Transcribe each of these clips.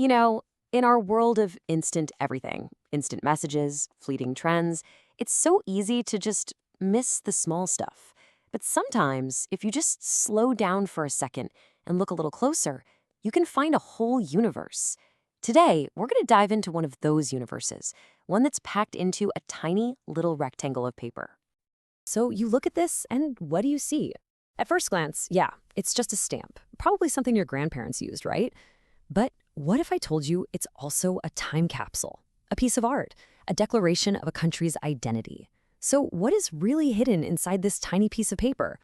You know, in our world of instant everything, instant messages, fleeting trends, it's so easy to just miss the small stuff. But sometimes, if you just slow down for a second and look a little closer, you can find a whole universe. Today, we're going to dive into one of those universes, one that's packed into a tiny little rectangle of paper. So you look at this, and what do you see? At first glance, yeah, it's just a stamp. Probably something your grandparents used, right? But what if I told you it's also a time capsule, a piece of art, a declaration of a country's identity? So what is really hidden inside this tiny piece of paper?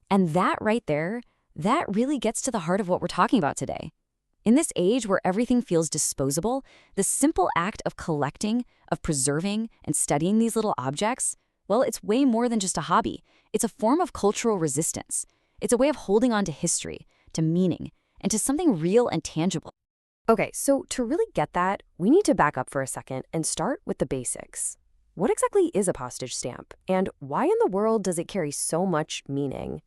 And that right there, that really gets to the heart of what we're talking about today. In this age where everything feels disposable, the simple act of collecting, of preserving, and studying these little objects, well, it's way more than just a hobby. It's a form of cultural resistance. It's a way of holding on to history, to meaning, and to something real and tangible. Okay, so to really get that, we need to back up for a second and start with the basics. What exactly is a postage stamp, and why in the world does it carry so much meaning?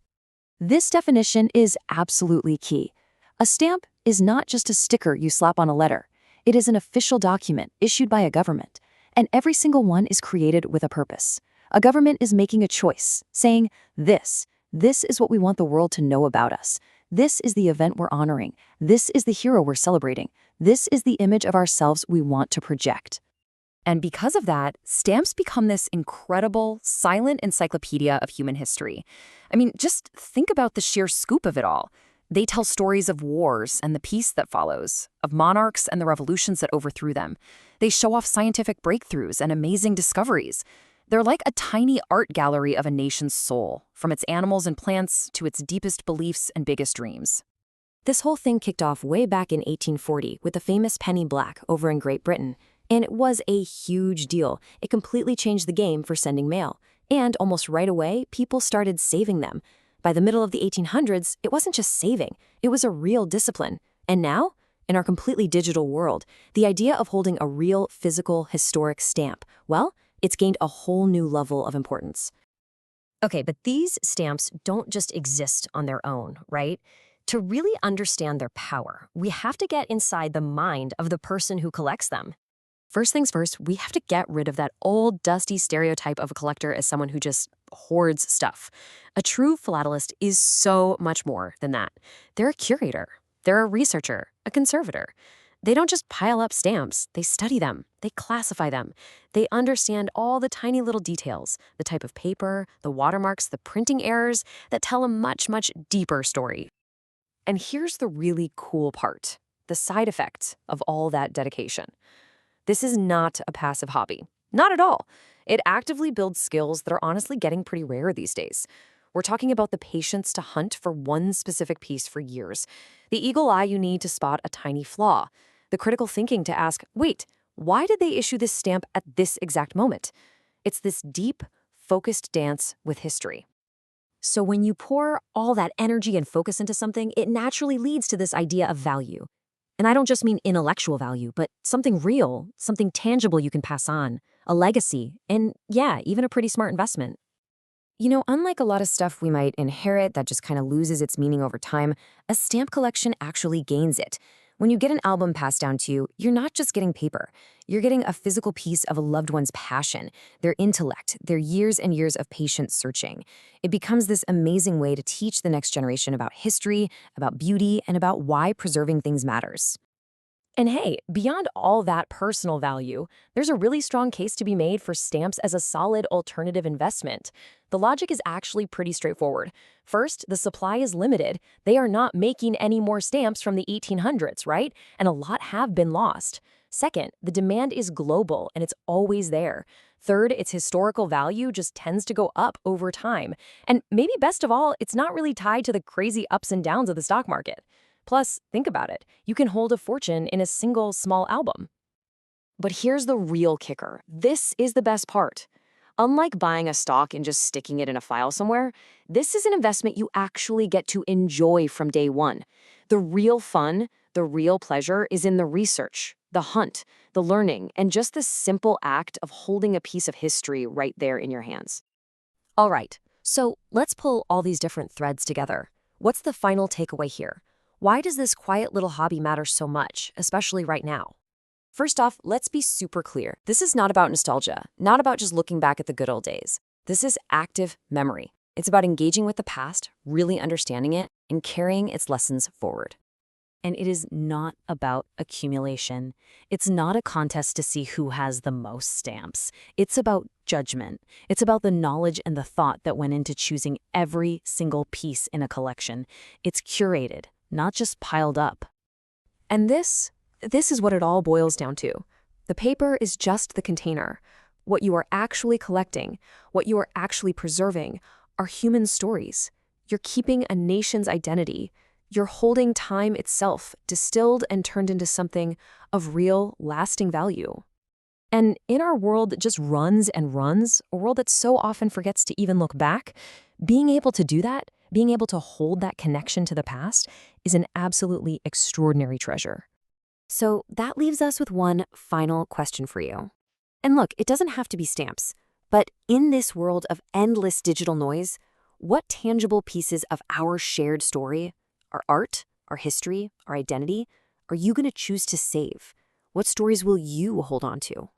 This definition is absolutely key. A stamp is not just a sticker you slap on a letter. It is an official document issued by a government, and every single one is created with a purpose. A government is making a choice, saying, this is what we want the world to know about us. This is the event we're honoring. This is the hero we're celebrating. This is the image of ourselves we want to project. And because of that, stamps become this incredible, silent encyclopedia of human history. I mean, just think about the sheer scoop of it all. They tell stories of wars and the peace that follows, of monarchs and the revolutions that overthrew them. They show off scientific breakthroughs and amazing discoveries. They're like a tiny art gallery of a nation's soul, from its animals and plants to its deepest beliefs and biggest dreams. This whole thing kicked off way back in 1840 with the famous penny black over in Great Britain, and it was a huge deal. It completely changed the game for sending mail, and almost right away, people started saving them. By the middle of the 1800s, it wasn't just saving, it was a real discipline. And now, in our completely digital world, the idea of holding a real, physical, historic stamp, well, it's gained a whole new level of importance. Okay, but these stamps don't just exist on their own, right? To really understand their power, we have to get inside the mind of the person who collects them. First things first, we have to get rid of that old, dusty stereotype of a collector as someone who just hoards stuff. A true philatelist is so much more than that. They're a curator. They're a researcher, a conservator. They don't just pile up stamps, they study them, they classify them. They understand all the tiny little details, the type of paper, the watermarks, the printing errors that tell a much, much deeper story. And here's the really cool part, the side effect of all that dedication. This is not a passive hobby. Not at all. It actively builds skills that are honestly getting pretty rare these days. We're talking about the patience to hunt for one specific piece for years, the eagle eye you need to spot a tiny flaw, the critical thinking to ask, wait, why did they issue this stamp at this exact moment? It's this deep, focused dance with history. So when you pour all that energy and focus into something, it naturally leads to this idea of value. And I don't just mean intellectual value, but something real, something tangible you can pass on, a legacy, and yeah, even a pretty smart investment. You know, unlike a lot of stuff we might inherit that just kind of loses its meaning over time, a stamp collection actually gains it. When you get an album passed down to you, you're not just getting paper. You're getting a physical piece of a loved one's passion, their intellect, their years and years of patient searching. It becomes this amazing way to teach the next generation about history, about beauty, and about why preserving things matters. And hey, beyond all that personal value, there's a really strong case to be made for stamps as a solid alternative investment. The logic is actually pretty straightforward. First, the supply is limited. They are not making any more stamps from the 1800s, right? And a lot have been lost. Second, the demand is global and it's always there. Third, its historical value just tends to go up over time. And maybe best of all, it's not really tied to the crazy ups and downs of the stock market. Plus, think about it. You can hold a fortune in a single small album. But here's the real kicker. This is the best part. Unlike buying a stock and just sticking it in a file somewhere, this is an investment you actually get to enjoy from day one. The real fun, the real pleasure is in the research, the hunt, the learning, and just the simple act of holding a piece of history right there in your hands. All right, so let's pull all these different threads together. What's the final takeaway here? Why does this quiet little hobby matter so much, especially right now? First off, let's be super clear. This is not about nostalgia, not about just looking back at the good old days. This is active memory. It's about engaging with the past, really understanding it, and carrying its lessons forward. And it is not about accumulation. It's not a contest to see who has the most stamps. It's about judgment. It's about the knowledge and the thought that went into choosing every single piece in a collection. It's curated, not just piled up. And this is what it all boils down to. The paper is just the container. What you are actually collecting, what you are actually preserving, are human stories. You're keeping a nation's identity. You're holding time itself, distilled and turned into something of real, lasting value. And in our world that just runs and runs, a world that so often forgets to even look back, being able to do that, being able to hold that connection to the past, is an absolutely extraordinary treasure. So that leaves us with one final question for you. And look, it doesn't have to be stamps, but in this world of endless digital noise, what tangible pieces of our shared story, our art, our history, our identity, are you going to choose to save? What stories will you hold on to?